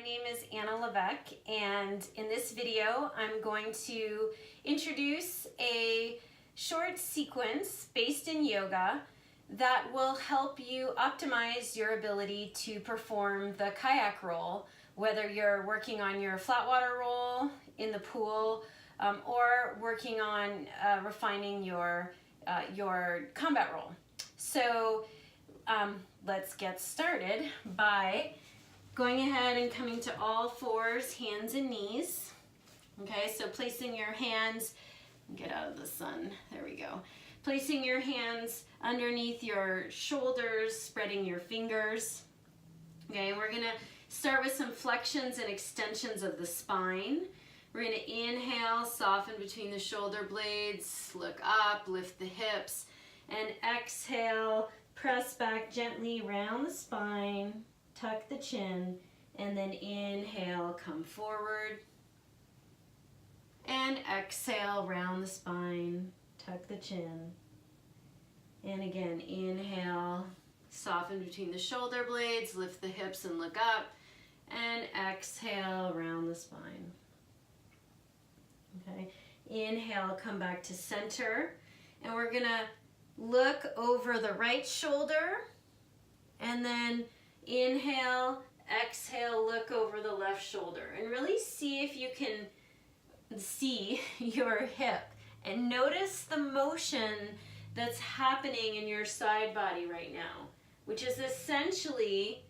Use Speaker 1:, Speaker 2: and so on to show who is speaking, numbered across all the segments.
Speaker 1: name is Levesque, and in this video I'm going to introduce a short sequence based in yoga that will help you optimize your ability to perform the kayak roll, whether you're working on your flat water roll in the pool or working on refining your combat roll. So let's get started by going ahead and coming to all fours, hands and knees. Okay, so placing your hands, get out of the sun, there we go. Placing your hands underneath your shoulders, spreading your fingers. Okay, and we're gonna start with some flexions and extensions of the spine. We're gonna inhale, soften between the shoulder blades, look up, lift the hips, and exhale, press back gently round the spine, tuck the chin, and then inhale, come forward, and exhale, round the spine, tuck the chin, and again, inhale, soften between the shoulder blades, lift the hips and look up, and exhale, round the spine. Okay, inhale, come back to center, and we're gonna look over the right shoulder, and then inhale, exhale, look over the left shoulder, and really see if you can see your hip and notice the motion that's happening in your side body right now, which is essentially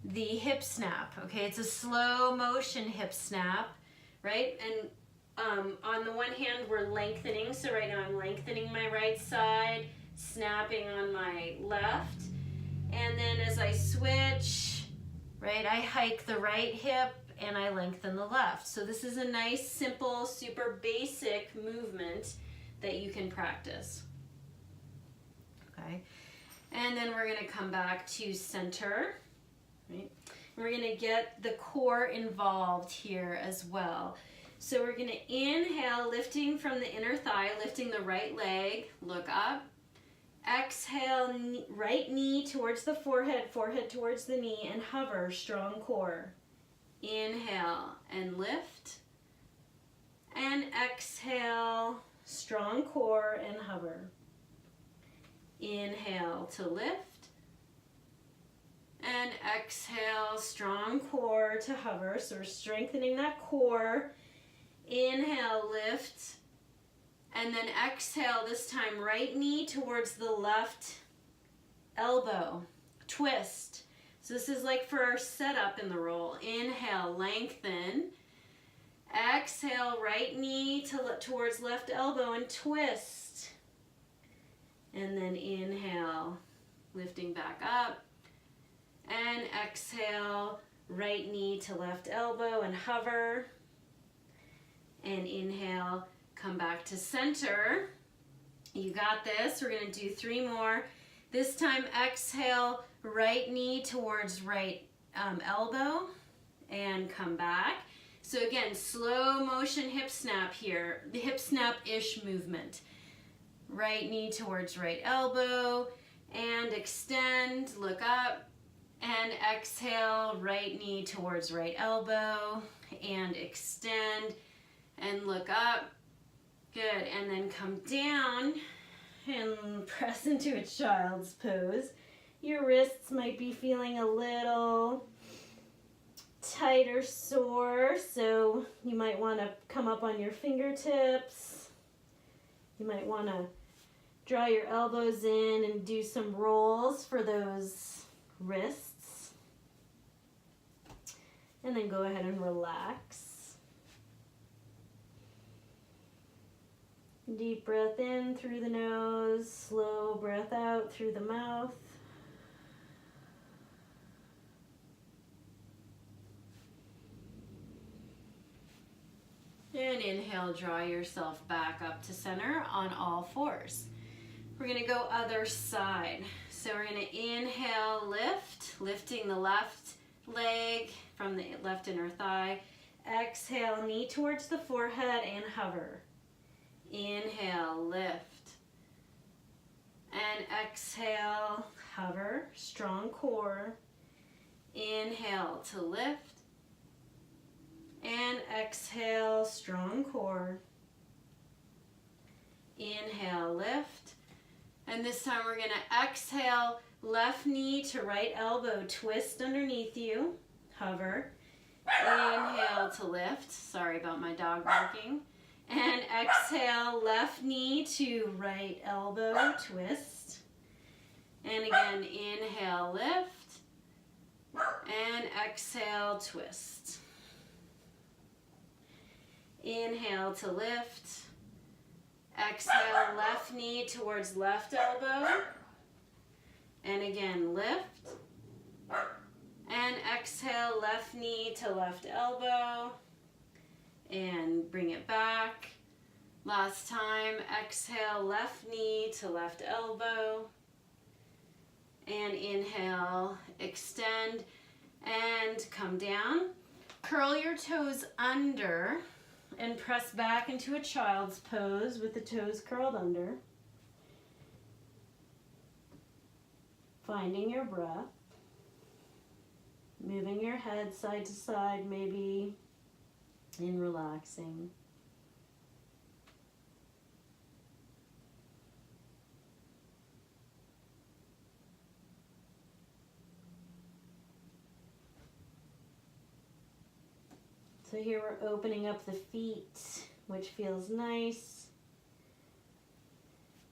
Speaker 1: the hip snap. Okay, it's a slow motion hip snap, right? And on the one hand, we're lengthening, so right now I'm lengthening my right side, snapping on my left. And then as I switch, right, I hike the right hip and I lengthen the left. So this is a nice, simple, super basic movement that you can practice. Okay, and then we're gonna come back to center, right? We're gonna get the core involved here as well. So we're gonna inhale, lifting from the inner thigh, lifting the right leg, look up. Exhale, right knee towards the forehead, forehead towards the knee, and hover, strong core. Inhale and lift. And exhale, strong core and hover. Inhale to lift. And exhale, strong core to hover. So we're strengthening that core. Inhale, lift. And then exhale, this time right knee towards the left elbow, twist. So this is like for our setup in the roll. Inhale, lengthen. Exhale, right knee towards left elbow and twist. And then inhale, lifting back up. And exhale, right knee to left elbow and hover. And inhale, come back to center. You got this. We're going to do 3 more. This time exhale, right knee towards right elbow and come back. So again, slow motion hip snap here, the hip snap-ish movement. Right knee towards right elbow and extend, look up, and exhale, right knee towards right elbow and extend and look up. Good, and then come down and press into a child's pose. Your wrists might be feeling a little tight or sore, so you might want to come up on your fingertips. You might want to draw your elbows in and do some rolls for those wrists. And then go ahead and relax. Deep breath in through the nose, slow breath out through the mouth. And inhale, draw yourself back up to center on all fours. We're gonna go other side. So we're gonna inhale, lift, lifting the left leg from the left inner thigh. Exhale, knee towards the forehead and hover. Inhale, lift, and exhale, hover, strong core. Inhale to lift. And exhale, strong core. Inhale, lift. And this time we're going to exhale, left knee to right elbow, twist underneath you, hover. Inhale to lift. Sorry about my dog barking. And exhale, left knee to right elbow, twist. And again, inhale, lift. And exhale, twist. Inhale to lift. Exhale, left knee towards left elbow. And again, lift. And exhale, left knee to left elbow. And bring it back. Last time, exhale, left knee to left elbow. And inhale, extend and come down. Curl your toes under and press back into a child's pose with the toes curled under. Finding your breath. Moving your head side to side, maybe, and relaxing. So here we're opening up the feet, which feels nice.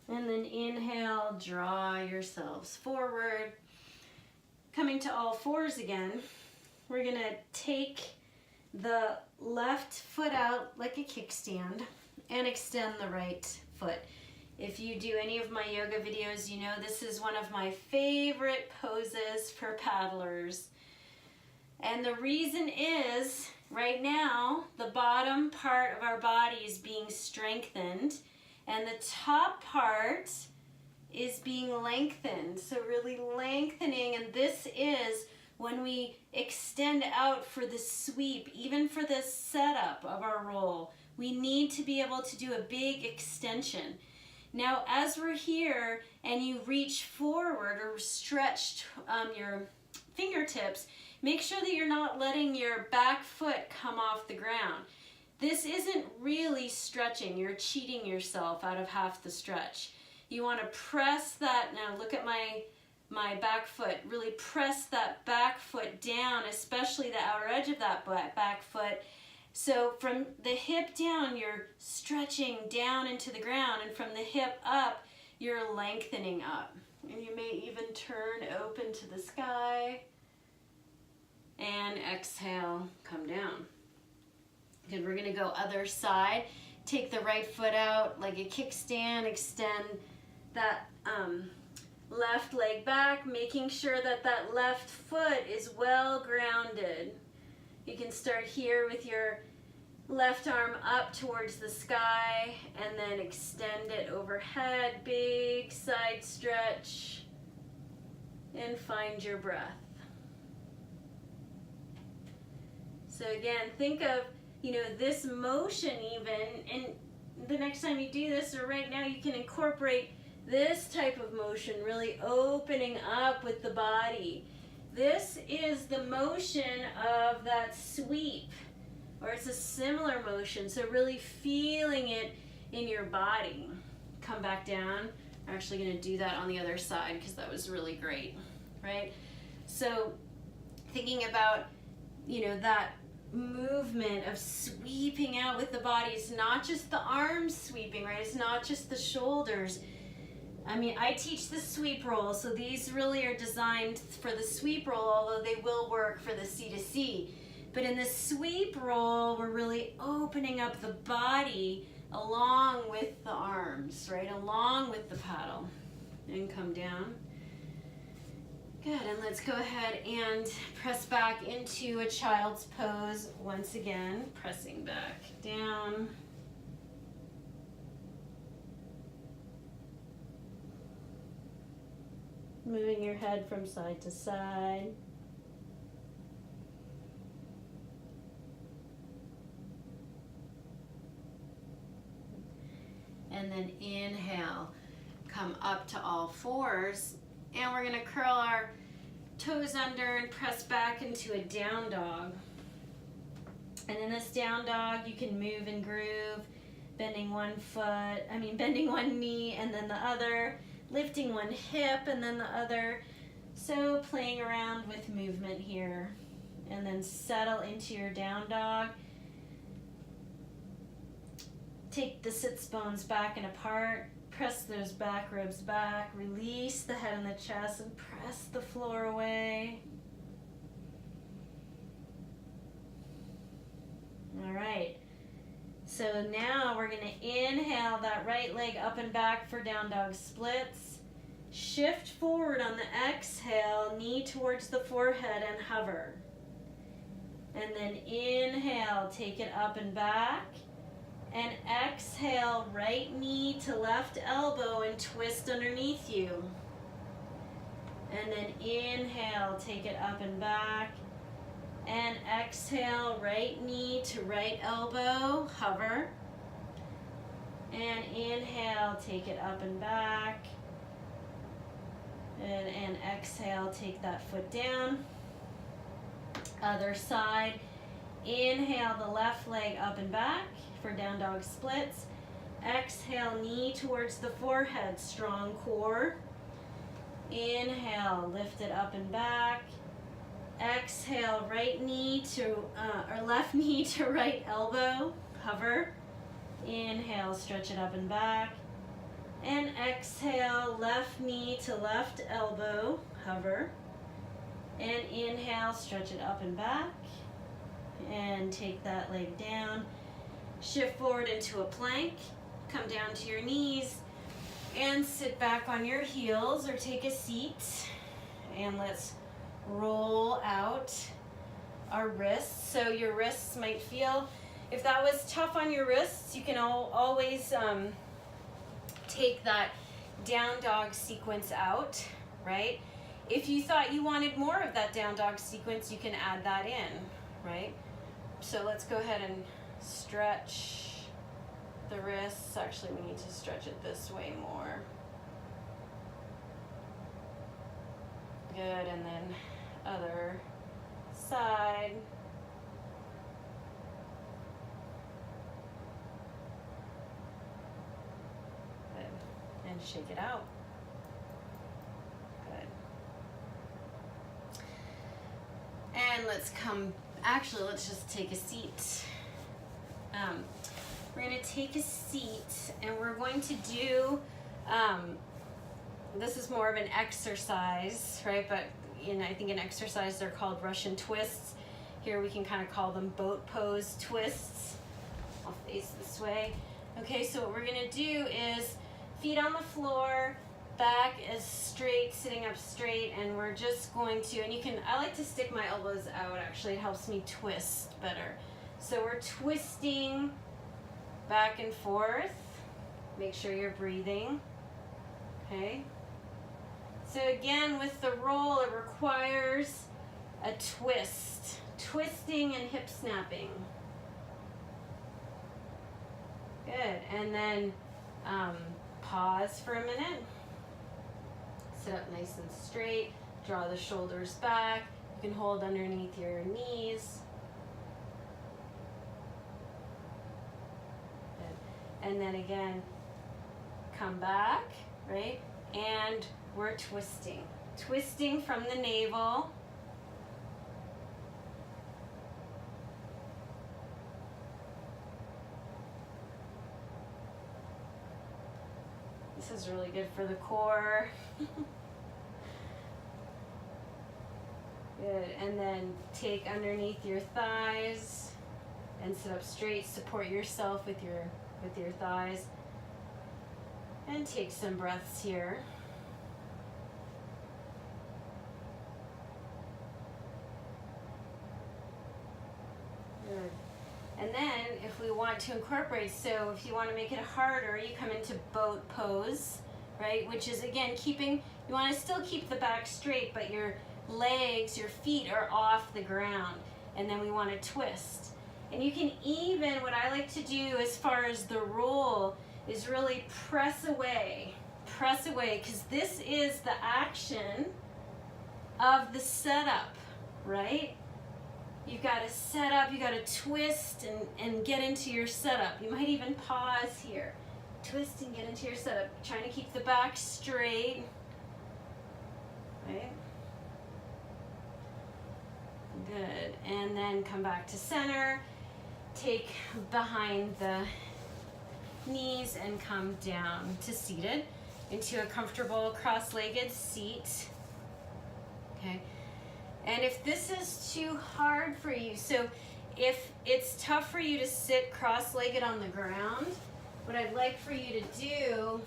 Speaker 1: And then inhale, draw yourselves forward. Coming to all fours again, we're going to take the left foot out like a kickstand and extend the right foot. If you do any of my yoga videos, you know this is one of my favorite poses for paddlers. And the reason is, right now, the bottom part of our body is being strengthened and the top part is being lengthened. So really lengthening, and this is when we extend out for the sweep, even for the setup of our roll. We need to be able to do a big extension. Now, as we're here and you reach forward or stretch your fingertips, make sure that you're not letting your back foot come off the ground. This isn't really stretching. You're cheating yourself out of half the stretch. You want to press that. Now look at my back foot. Really press that back foot down, especially the outer edge of that back foot. So from the hip down, you're stretching down into the ground, and from the hip up, you're lengthening up. And you may even turn open to the sky. And exhale, come down. Good, we're gonna go other side. Take the right foot out like a kickstand, extend that left leg back, making sure that that left foot is well grounded. You can start here with your left arm up towards the sky and then extend it overhead, big side stretch, and find your breath. So again, think of, this motion even, and the next time you do this, or right now, you can incorporate this type of motion, really opening up with the body. This is the motion of that sweep, or it's a similar motion, so really feeling it in your body. Come back down. I'm actually going to do that on the other side because that was really great, right? So thinking about, that movement of sweeping out with the body. It's not just the arms sweeping, right? It's not just the shoulders. I teach the sweep roll, so these really are designed for the sweep roll, although they will work for the C to C. But in the sweep roll, we're really opening up the body along with the arms, right? Along with the paddle. And come down. Good, and let's go ahead and press back into a child's pose once again, pressing back down. Moving your head from side to side. And then inhale, come up to all fours. And we're going to curl our toes under and press back into a down dog. And in this down dog, you can move and groove, bending one knee and then the other, lifting one hip and then the other. So playing around with movement here. And then settle into your down dog. Take the sits bones back and apart. Press those back ribs back. Release the head and the chest and press the floor away. All right. So now we're going to inhale that right leg up and back for down dog splits. Shift forward on the exhale, knee towards the forehead and hover. And then inhale, take it up and back. And exhale, right knee to left elbow and twist underneath you. And then inhale, take it up and back. And exhale, right knee to right elbow, hover. And inhale, take it up and back. And exhale, take that foot down. Other side. Inhale the left leg up and back for down dog splits. Exhale, knee towards the forehead, strong core. Inhale, lift it up and back. Exhale, right knee to, or left knee to right elbow, hover. Inhale, stretch it up and back. And exhale, left knee to left elbow, hover. And inhale, stretch it up and back. And take that leg down. Shift forward into a plank. Come down to your knees. And sit back on your heels or take a seat. And let's roll out our wrists. So your wrists might feel, if that was tough on your wrists, you can always take that down dog sequence out, right? If you thought you wanted more of that down dog sequence, you can add that in, right? So let's go ahead and stretch the wrists. Actually, we need to stretch it this way more. Good, and then other side. Good. And shake it out. Good. And let's just take a seat. We're going to take a seat and we're going to do, this is more of an exercise, right? But I think in exercise they're called Russian twists. Here we can kind of call them boat pose twists. I'll face this way. Okay, so what we're going to do is feet on the floor, back is straight, sitting up straight, and we're just going to, I like to stick my elbows out, actually it helps me twist better. So we're twisting back and forth. Make sure you're breathing. Okay. So again, with the roll, it requires a twist. Twisting and hip snapping. Good. And then pause for a minute. Sit up nice and straight. Draw the shoulders back. You can hold underneath your knees. Good. And then again, come back, right? And we're twisting. Twisting from the navel. This is really good for the core. Good, and then take underneath your thighs and sit up straight. Support yourself with your thighs. And take some breaths here. Good. And then if we want to incorporate, so if you want to make it harder, you come into boat pose, right? Which is, again, you want to still keep the back straight, but your legs, your feet are off the ground. And then we want to twist. And you can even, what I like to do as far as the roll, is really press away, because this is the action of the setup, right? You've got to set up, you got to twist and get into your setup. You might even pause here. Twist and get into your setup. Trying to keep the back straight. Right? Good. And then come back to center. Take behind the knees and come down to seated into a comfortable cross-legged seat. Okay. And if this is too hard for you, so if it's tough for you to sit cross-legged on the ground, what I'd like for you to do,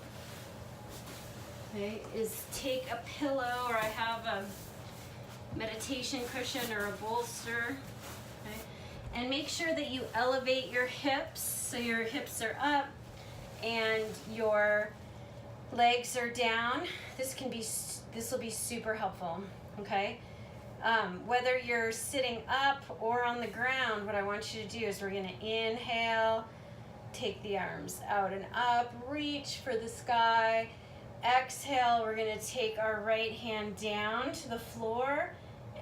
Speaker 1: okay, is take a pillow, or I have a meditation cushion or a bolster, okay, and make sure that you elevate your hips so your hips are up and your legs are down. This will be super helpful, okay? Whether you're sitting up or on the ground, what I want you to do is we're going to inhale, take the arms out and up, reach for the sky. Exhale, we're going to take our right hand down to the floor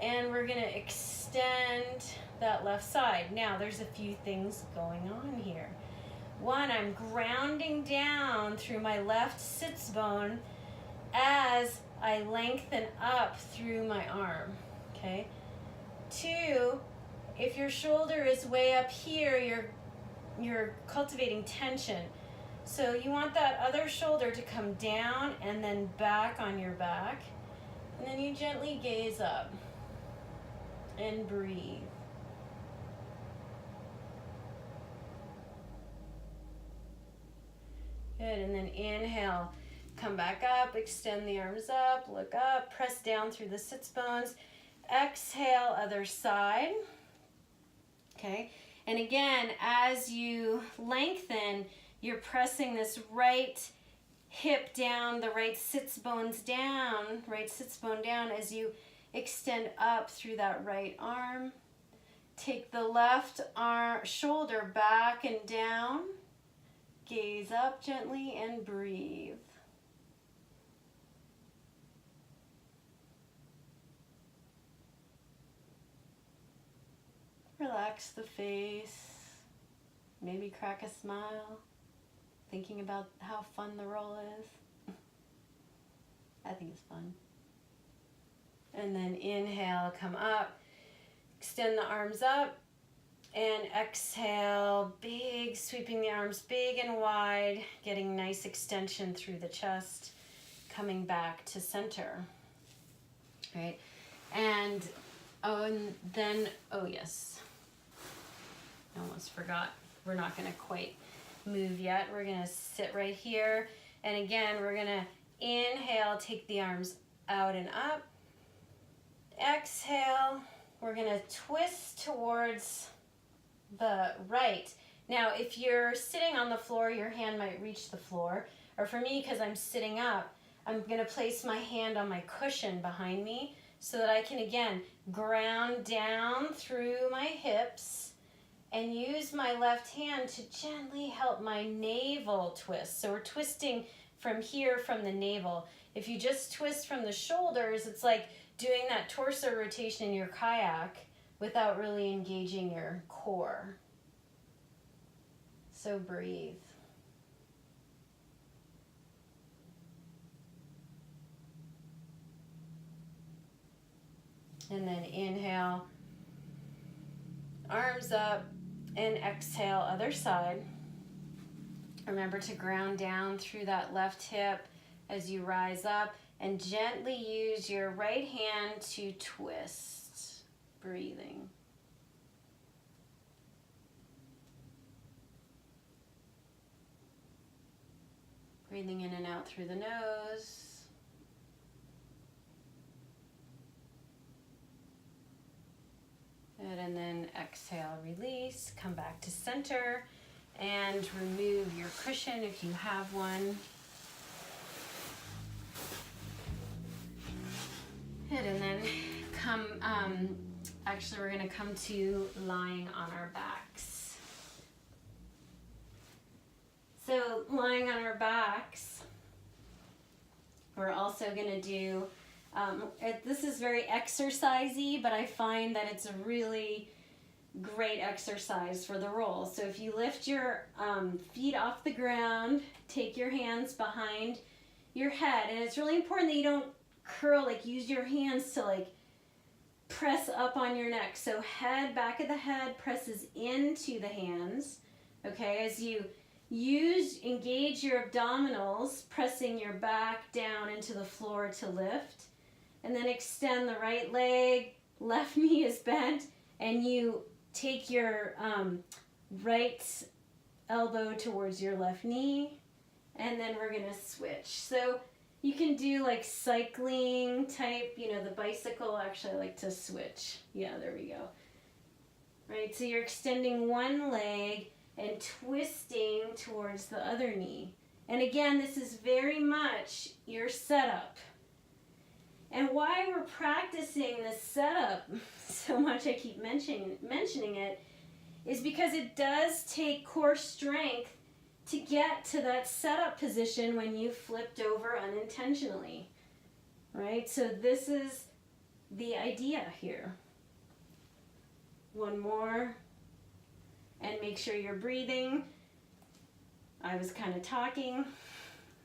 Speaker 1: and we're going to extend that left side. Now, there's a few things going on here. One, I'm grounding down through my left sits bone as I lengthen up through my arm. Okay. Two, if your shoulder is way up here, you're cultivating tension. So you want that other shoulder to come down and then back on your back. And then you gently gaze up and breathe. Good, and then inhale, come back up, extend the arms up, look up, press down through the sits bones. Exhale, other side. Okay, and again, as you lengthen, you're pressing this right hip down, the right sits bone down as you extend up through that right arm. Take the left arm, shoulder back and down. Gaze up gently and breathe. Relax the face. Maybe crack a smile, thinking about how fun the roll is. I think it's fun. And then inhale, come up, extend the arms up, and exhale, big, sweeping the arms big and wide, getting nice extension through the chest, coming back to center. Right? And then, yes, I almost forgot. We're not going to quite move yet. We're going to sit right here. And again, we're going to inhale, take the arms out and up. Exhale, we're going to twist towards the right. Now, if you're sitting on the floor, your hand might reach the floor. Or for me, because I'm sitting up, I'm going to place my hand on my cushion behind me so that I can, again, ground down through my hips and use my left hand to gently help my navel twist. So we're twisting from here, from the navel. If you just twist from the shoulders, it's like doing that torso rotation in your kayak without really engaging your core. So breathe. And then inhale, arms up, and exhale, other side. Remember to ground down through that left hip as you rise up, and gently use your right hand to twist, breathing. Breathing in and out through the nose. Good, and then exhale, release, come back to center, and remove your cushion if you have one. Good, and then actually we're gonna come to lying on our backs. So lying on our backs, we're also gonna do This is very exercisey, but I find that it's a really great exercise for the roll. So if you lift your feet off the ground, take your hands behind your head, and it's really important that you don't curl, like use your hands to like press up on your neck. So head, back of the head presses into the hands. Okay, as you engage your abdominals, pressing your back down into the floor to lift, and then extend the right leg, left knee is bent, and you take your right elbow towards your left knee, and then we're gonna switch. So you can do like cycling type, you know, the bicycle. Actually, I like to switch. Yeah, there we go. Right, so you're extending one leg and twisting towards the other knee. And again, this is very much your setup. And why we're practicing this setup so much, I keep mentioning it, is because it does take core strength to get to that setup position when you flipped over unintentionally, right? So this is the idea here. One more, and make sure you're breathing. I was kind of talking,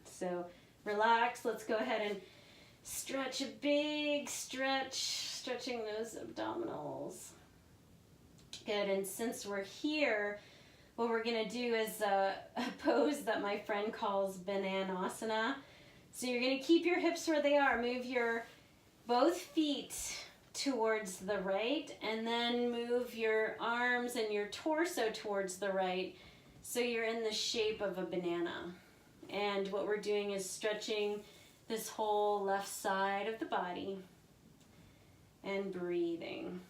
Speaker 1: so relax. Let's go ahead and stretch a big stretch, stretching those abdominals. Good, and since we're here, what we're gonna do is a pose that my friend calls bananasana. So you're gonna keep your hips where they are. Move your both feet towards the right, and then move your arms and your torso towards the right, so you're in the shape of a banana. And what we're doing is stretching this whole left side of the body and breathing.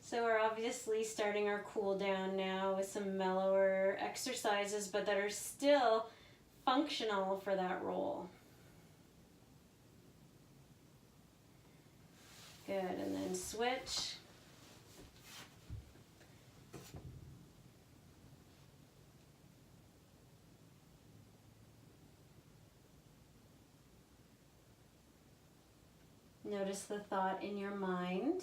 Speaker 1: So we're obviously starting our cool down now with some mellower exercises, but that are still functional for that roll. Good, and then switch. Notice the thought in your mind.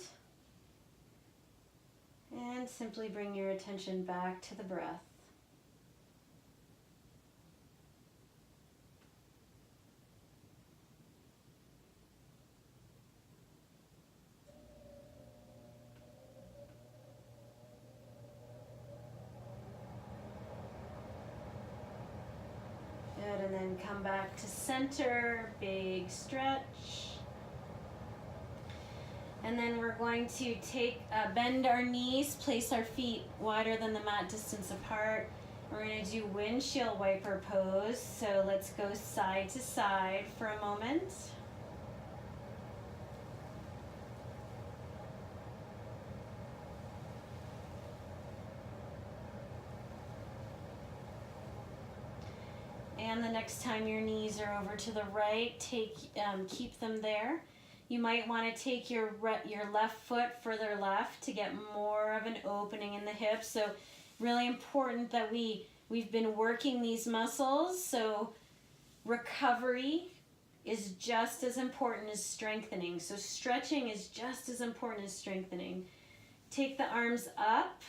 Speaker 1: And simply bring your attention back to the breath. Good, and then come back to center, big stretch. And then we're going to bend our knees, place our feet wider than the mat distance apart. We're going to do windshield wiper pose. So let's go side to side for a moment. And the next time your knees are over to the right, keep them there. You might want to take your left foot further left to get more of an opening in the hips. So really important that we've been working these muscles. So recovery is just as important as strengthening. So stretching is just as important as strengthening. Take the arms up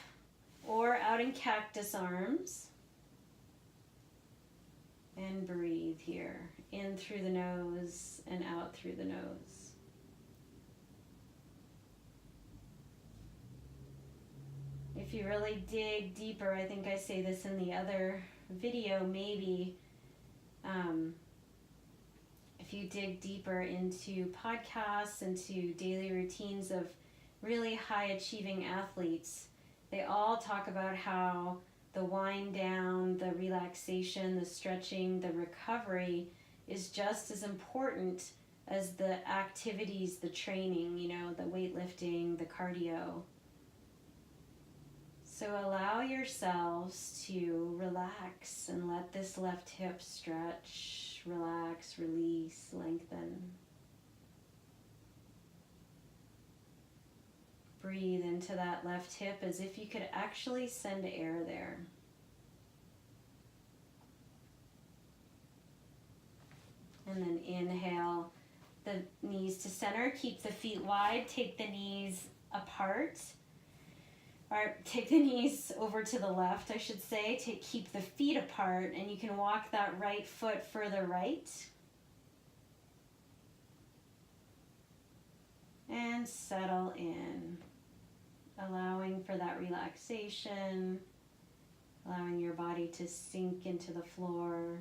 Speaker 1: or out in cactus arms. And breathe here. In through the nose and out through the nose. If you really dig deeper, I think I say this in the other video, maybe, if you dig deeper into podcasts, into daily routines of really high achieving athletes, they all talk about how the wind down, the relaxation, the stretching, the recovery is just as important as the activities, the training, you know, the weightlifting, the cardio. So allow yourselves to relax and let this left hip stretch, relax, release, lengthen. Breathe into that left hip as if you could actually send air there. then inhale the knees to center. Keep the feet wide. Take the knees apart. Or take the knees over to the left, I should say. Keep the feet apart, and you can walk that right foot further right. And settle in, allowing for that relaxation, allowing your body to sink into the floor.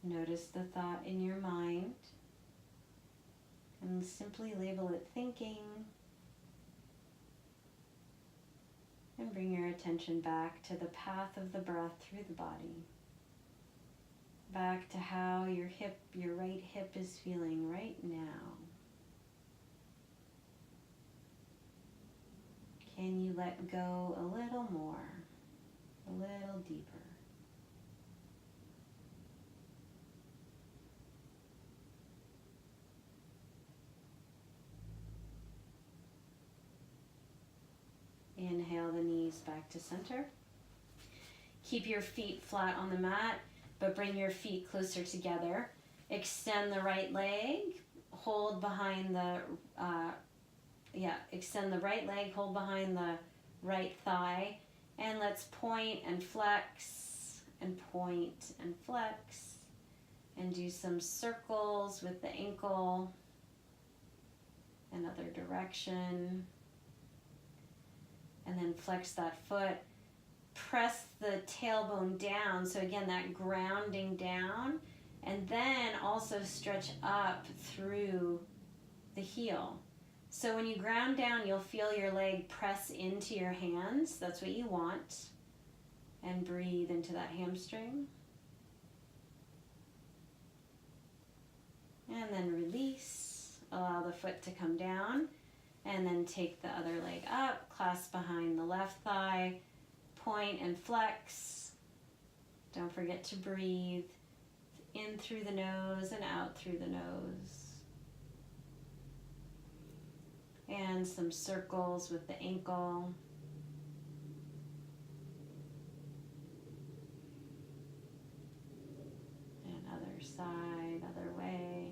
Speaker 1: Notice the thought in your mind and simply label it thinking, and bring your attention back to the path of the breath through the body, back to how your right hip is feeling right now. Can you let go a little more, a little deeper? Inhale the knees back to center. Keep your feet flat on the mat, but bring your feet closer together. Extend the right leg, hold behind the, extend the right leg, hold behind the right thigh, and let's point and flex, and point and flex, and do some circles with the ankle, another direction. And then flex that foot, press the tailbone down, so again that grounding down, and then also stretch up through the heel. So when you ground down, you'll feel your leg press into your hands. That's what you want. And breathe into that hamstring. And then release, allow the foot to come down. And then take the other leg up, clasp behind the left thigh, point and flex. Don't forget to breathe in through the nose and out through the nose. And some circles with the ankle. And other side, other way.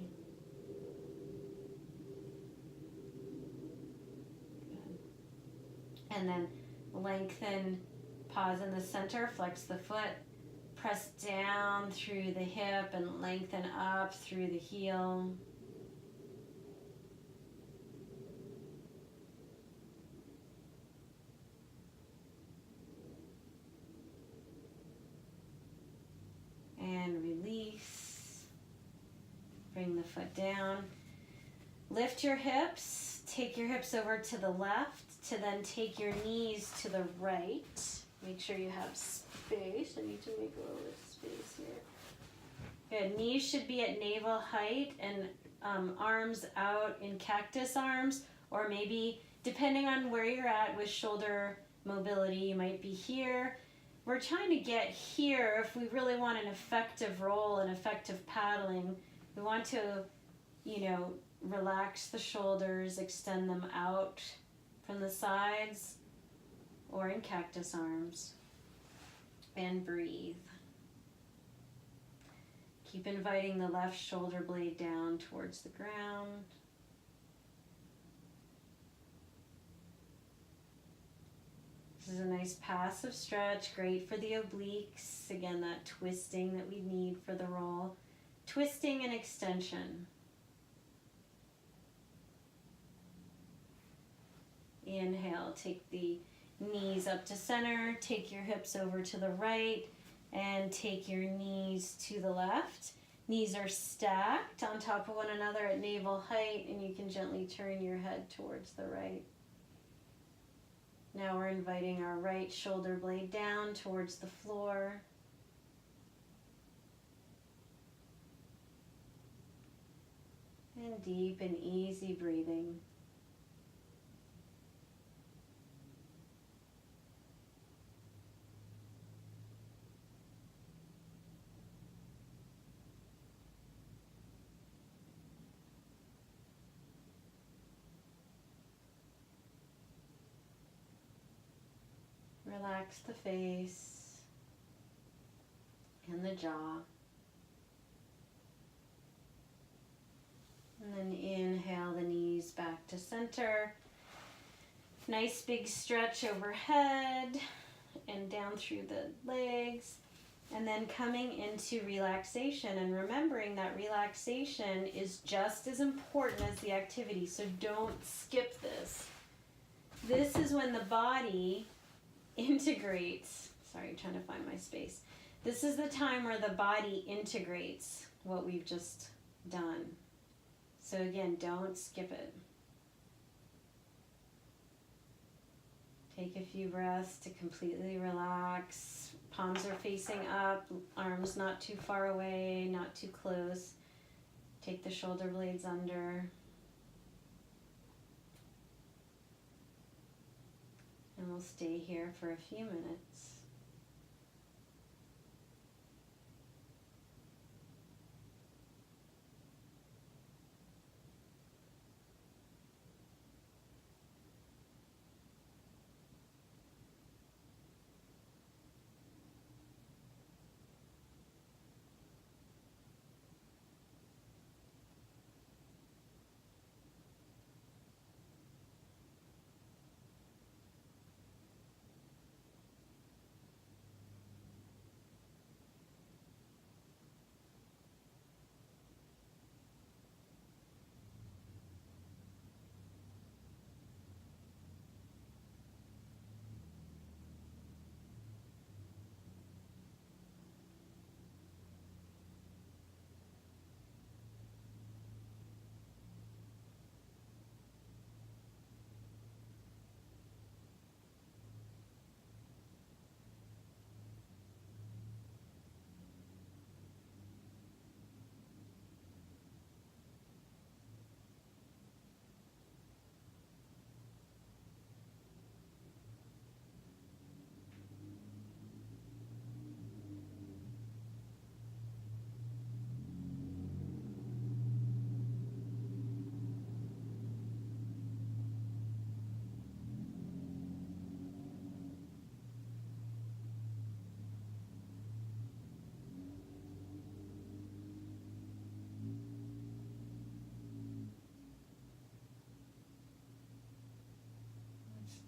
Speaker 1: And then lengthen, pause in the center, flex the foot, press down through the hip and lengthen up through the heel. And release. Bring the foot down. Lift your hips, take your hips over to the left, to then take your knees to the right. Make sure you have space. I need to make a little bit of space here. Good. Knees should be at navel height and arms out in cactus arms, or maybe depending on where you're at with shoulder mobility, you might be here. We're trying to get here if we really want an effective roll and effective paddling. We want to, relax the shoulders, extend them out from the sides or in cactus arms, and breathe. Keep inviting the left shoulder blade down towards the ground. This is a nice passive stretch, great for the obliques. Again, that twisting that we need for the roll. Twisting and extension. Inhale, take the knees up to center, take your hips over to the right, and take your knees to the left. Knees are stacked on top of one another at navel height, and you can gently turn your head towards the right. Now we're inviting our right shoulder blade down towards the floor. And deep and easy breathing. relax the face and the jaw. And then inhale the knees back to center. Nice big stretch overhead and down through the legs. And then coming into relaxation and remembering that relaxation is just as important as the activity. So don't skip this. This is when the body integrates. Sorry, trying to find my space. This is the time where the body integrates what we've just done. So again, don't skip it. Take a few breaths to completely relax. Palms are facing up, arms not too far away, not too close. Take the shoulder blades under. And we'll stay here for a few minutes.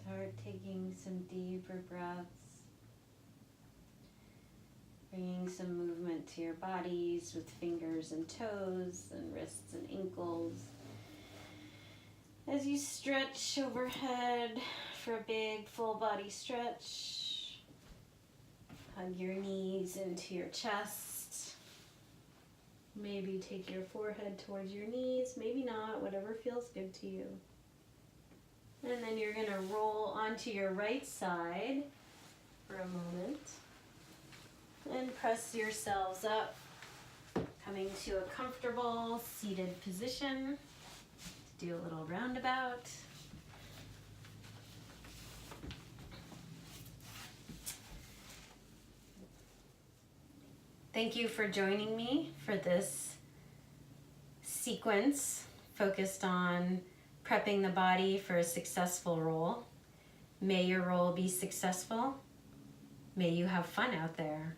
Speaker 1: Start taking some deeper breaths, bringing some movement to your bodies with fingers and toes and wrists and ankles. As you stretch overhead for a big full body stretch, hug your knees into your chest. Maybe take your forehead towards your knees, maybe not, whatever feels good to you. And then you're going to roll onto your right side for a moment and press yourselves up, coming to a comfortable seated position. Do a little roundabout. Thank you for joining me for this sequence focused on prepping the body for a successful roll. May your roll be successful. May you have fun out there.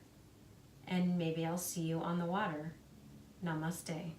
Speaker 1: And maybe I'll see you on the water. Namaste.